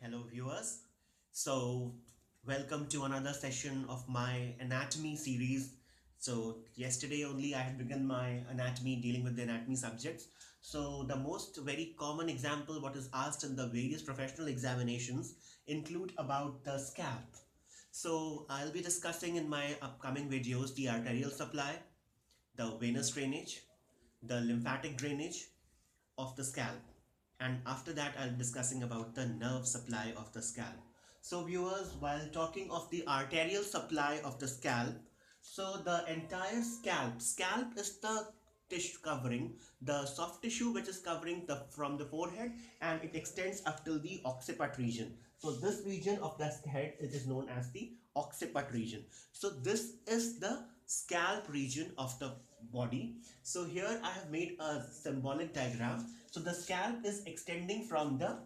Hello viewers. Welcome to another session of my anatomy series. Yesterday only I had begun my anatomy dealing with the anatomy subjects. So the most very common example what is asked in the various professional examinations include about the scalp. So I'll be discussing in my upcoming videos the arterial supply, the venous drainage, the lymphatic drainage of the scalp, and after that I'll be discussing about the nerve supply of the scalp. So viewers, while talking of the arterial supply of the scalp, so the entire scalp is the tissue covering the soft tissue which is covering the from the forehead, and it extends up till the occiput region. So this region of the head, it is known as the occiput region. So this is the scalp region of the body. So here I have made a symbolic diagram. So the scalp is extending from the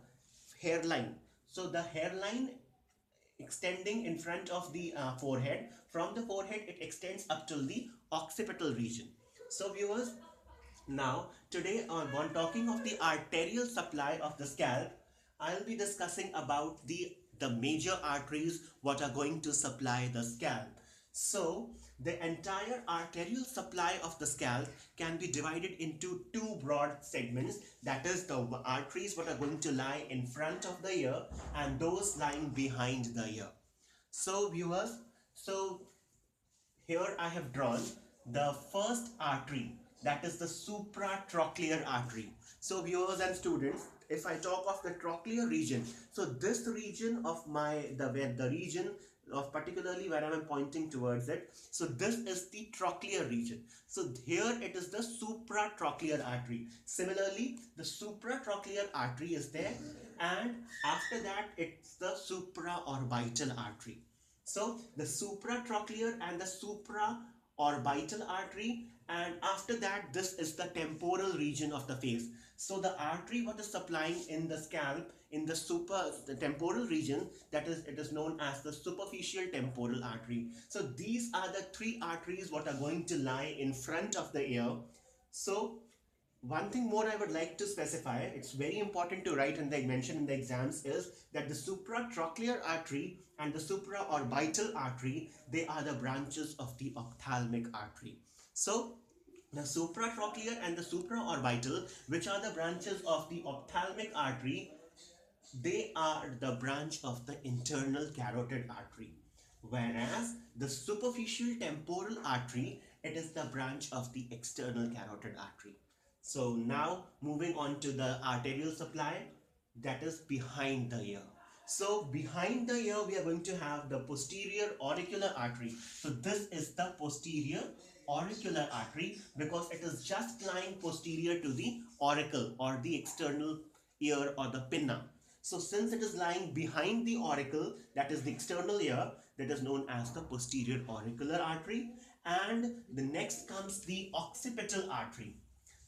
hairline. So the hairline extending in front of the forehead. From the forehead, it extends up to the occipital region. So viewers, now today when talking of the arterial supply of the scalp, I'll be discussing about the major arteries what are going to supply the scalp. So the entire arterial supply of the scalp can be divided into two broad segments, that is the arteries what are going to lie in front of the ear and those lying behind the ear. So viewers, so here I have drawn the first artery, that is the supratrochlear artery. So viewers and students, if I talk of the trochlear region, so this region of the region of particularly where I am pointing towards it, so this is the trochlear region. So here it is the supratrochlear artery. Similarly, the supratrochlear artery is there, and after that it's the supraorbital artery. So the supratrochlear and the supraorbital artery, and after that this is the temporal region of the face. So the artery what is supplying in the scalp in the temporal region, that is, it is known as the superficial temporal artery. So these are the three arteries what are going to lie in front of the ear. So one thing more I would like to specify, it's very important to write and mention in the exams, is that the supratrochlear artery and the supraorbital artery, they are the branches of the ophthalmic artery. So the supratrochlear and the supraorbital, which are the branches of the ophthalmic artery, they are the branch of the internal carotid artery. Whereas the superficial temporal artery, it is the branch of the external carotid artery. So now moving on to the arterial supply, that is behind the ear. So behind the ear we are going to have the posterior auricular artery. So this is the posterior auricular artery because it is just lying posterior to the auricle or the external ear or the pinna. So since it is lying behind the auricle, that is the external ear, that is known as the posterior auricular artery. And the next comes the occipital artery.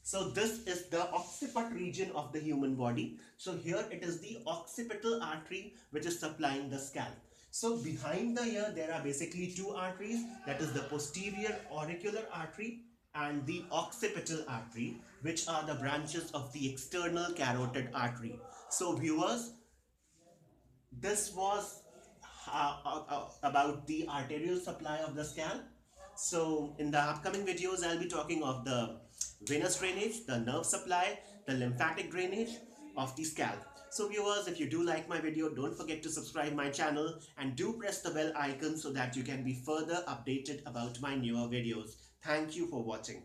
So this is the occiput region of the human body. So here it is the occipital artery which is supplying the scalp. So behind the ear there are basically two arteries, that is the posterior auricular artery and the occipital artery, which are the branches of the external carotid artery. So viewers, this was about the arterial supply of the scalp. So in the upcoming videos I'll be talking of the venous drainage, the nerve supply, the lymphatic drainage of the scalp. So viewers, if you do like my video, don't forget to subscribe my channel and do press the bell icon so that you can be further updated about my newer videos. Thank you for watching.